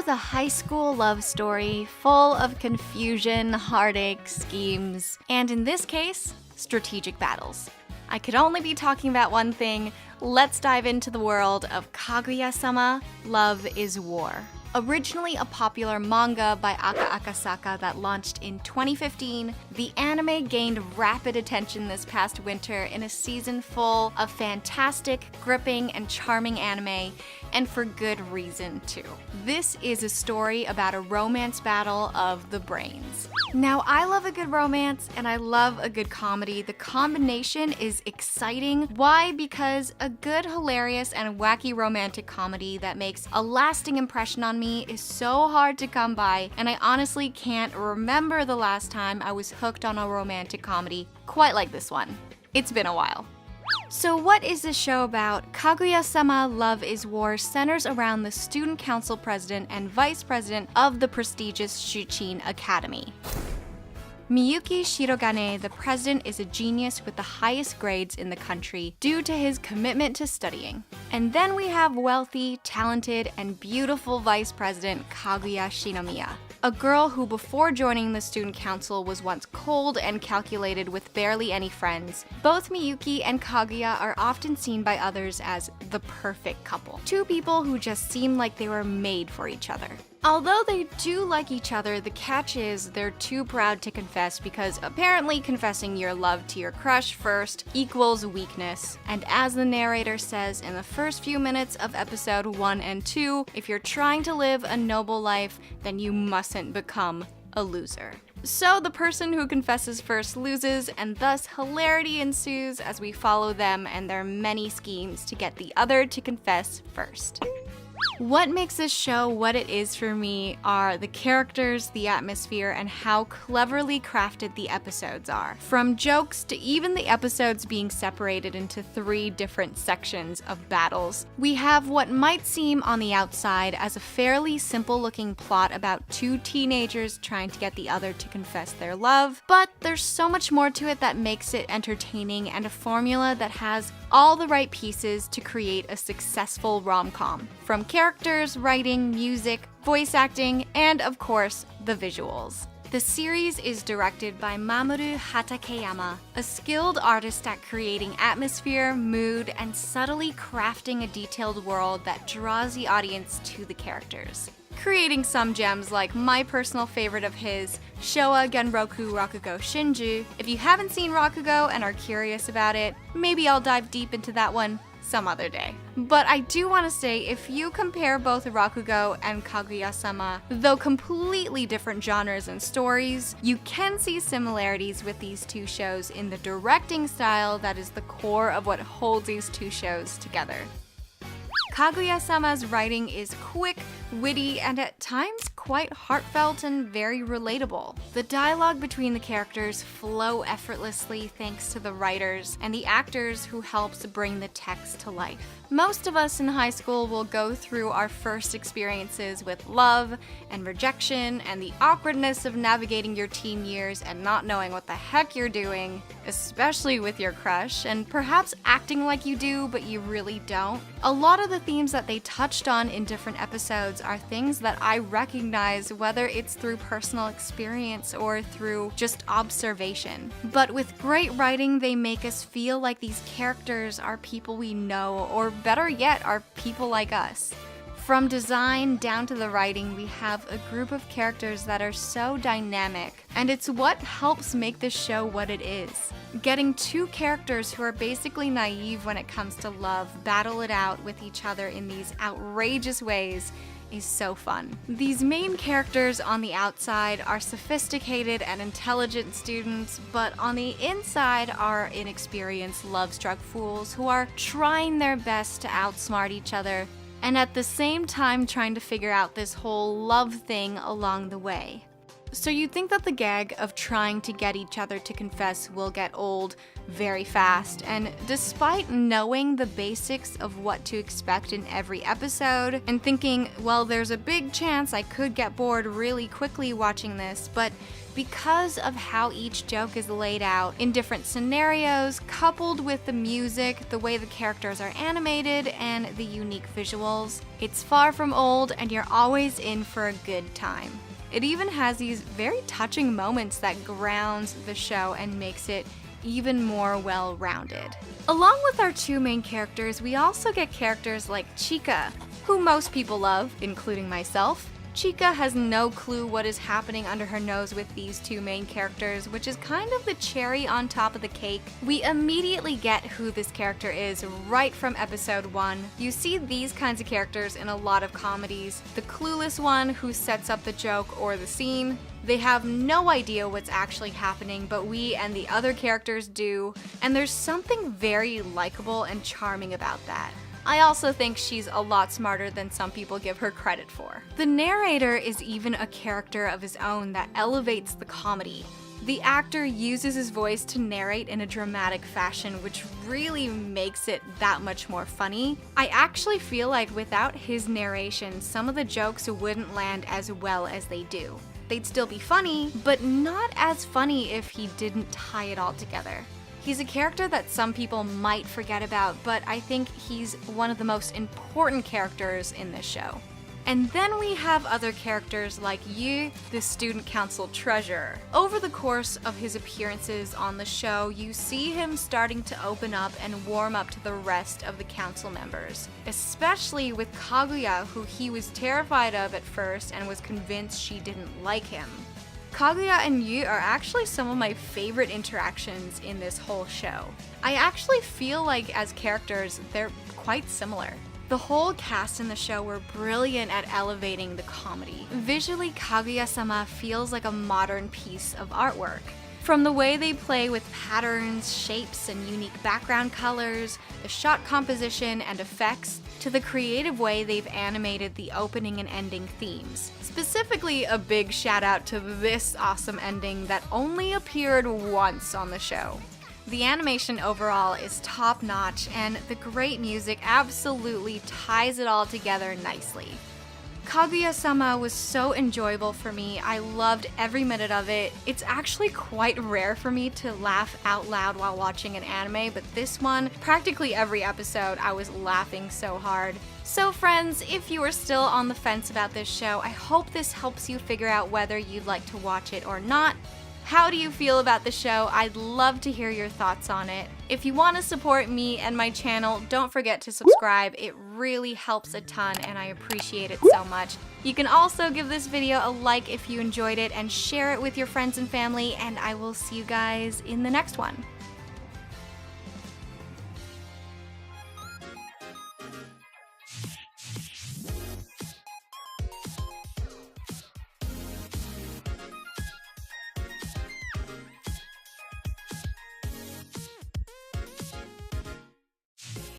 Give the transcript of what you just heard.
a high school love story full of confusion, heartache, schemes, and in this case, strategic battles. I could only be talking about one thing. Let's dive into the world of Kaguya-sama, Love is War. Originally a popular manga by Aka Akasaka that launched in 2015, the anime gained rapid attention this past winter in a season full of fantastic, gripping, and charming anime, and for good reason too. This is a story about a romance battle of the brains. Now, I love a good romance and I love a good comedy. The combination is exciting. Why? Because a good, hilarious, and wacky romantic comedy that makes a lasting impression on me is so hard to come by, and I honestly can't remember the last time I was hooked on a romantic comedy quite like this one. It's been a while. So what is this show about? Kaguya-sama Love is War centers around the student council president and vice president of the prestigious Shuchin Academy. Miyuki Shirogane, the president, is a genius with the highest grades in the country due to his commitment to studying. And then we have wealthy, talented, and beautiful vice president Kaguya Shinomiya, a girl who before joining the student council was once cold and calculated with barely any friends. Both Miyuki and Kaguya are often seen by others as the perfect couple. Two people who just seem like they were made for each other. Although they do like each other, the catch is they're too proud to confess because apparently confessing your love to your crush first equals weakness. And as the narrator says in the first few minutes of episode 1 and 2, if you're trying to live a noble life, then you mustn't become a loser. So the person who confesses first loses, and thus hilarity ensues as we follow them and their many schemes to get the other to confess first. What makes this show what it is for me are the characters, the atmosphere, and how cleverly crafted the episodes are. From jokes to even the episodes being separated into 3 different sections of battles. We have what might seem on the outside as a fairly simple looking plot about 2 teenagers trying to get the other to confess their love, but there's so much more to it that makes it entertaining and a formula that has all the right pieces to create a successful rom-com. From characters, writing, music, voice acting, and of course, the visuals. The series is directed by Mamoru Hatakeyama, a skilled artist at creating atmosphere, mood, and subtly crafting a detailed world that draws the audience to the characters. Creating some gems like my personal favorite of his, Showa Genroku Rakugo Shinju. If you haven't seen Rakugo and are curious about it, maybe I'll dive deep into that one some other day. But I do want to say, if you compare both Rakugo and Kaguya-sama, though completely different genres and stories, you can see similarities with these 2 shows in the directing style that is the core of what holds these 2 shows together. Kaguya-sama's writing is quick, witty, and at times quite heartfelt and very relatable. The dialogue between the characters flow effortlessly thanks to the writers and the actors who helps bring the text to life. Most of us in high school will go through our first experiences with love and rejection and the awkwardness of navigating your teen years and not knowing what the heck you're doing, especially with your crush, and perhaps acting like you do but you really don't. A lot of the themes that they touched on in different episodes are things that I recognize, whether it's through personal experience or through just observation. But with great writing, they make us feel like these characters are people we know, or better yet, are people like us. From design down to the writing, we have a group of characters that are so dynamic, and it's what helps make this show what it is. Getting 2 characters who are basically naive when it comes to love battle it out with each other in these outrageous ways is so fun. These main characters on the outside are sophisticated and intelligent students, but on the inside are inexperienced love-struck fools who are trying their best to outsmart each other, and at the same time trying to figure out this whole love thing along the way. So you'd think that the gag of trying to get each other to confess will get old very fast, and despite knowing the basics of what to expect in every episode, and thinking, well, there's a big chance I could get bored really quickly watching this, but because of how each joke is laid out in different scenarios, coupled with the music, the way the characters are animated, and the unique visuals. It's far from old, and you're always in for a good time. It even has these very touching moments that grounds the show and makes it even more well-rounded. Along with our two main characters, we also get characters like Chika, who most people love, including myself. Chika has no clue what is happening under her nose with these two main characters, which is kind of the cherry on top of the cake. We immediately get who this character is right from episode 1. You see these kinds of characters in a lot of comedies. The clueless one who sets up the joke or the scene. They have no idea what's actually happening, but we and the other characters do, and there's something very likable and charming about that. I also think she's a lot smarter than some people give her credit for. The narrator is even a character of his own that elevates the comedy. The actor uses his voice to narrate in a dramatic fashion, which really makes it that much more funny. I actually feel like without his narration, some of the jokes wouldn't land as well as they do. They'd still be funny, but not as funny if he didn't tie it all together. He's a character that some people might forget about, but I think he's one of the most important characters in this show. And then we have other characters like Yu, the student council treasurer. Over the course of his appearances on the show, you see him starting to open up and warm up to the rest of the council members, especially with Kaguya, who he was terrified of at first and was convinced she didn't like him. Kaguya and Yu are actually some of my favorite interactions in this whole show. I actually feel like as characters, they're quite similar. The whole cast in the show were brilliant at elevating the comedy. Visually, Kaguya-sama feels like a modern piece of artwork. From the way they play with patterns, shapes, and unique background colors, the shot composition and effects, to the creative way they've animated the opening and ending themes. Specifically, a big shout out to this awesome ending that only appeared once on the show. The animation overall is top notch, and the great music absolutely ties it all together nicely. Kaguya-sama was so enjoyable for me. I loved every minute of it. It's actually quite rare for me to laugh out loud while watching an anime, but this one, practically every episode, I was laughing so hard. So friends, if you are still on the fence about this show, I hope this helps you figure out whether you'd like to watch it or not. How do you feel about the show? I'd love to hear your thoughts on it. If you want to support me and my channel, don't forget to subscribe. It really helps a ton and I appreciate it so much. You can also give this video a like if you enjoyed it and share it with your friends and family, and I will see you guys in the next one.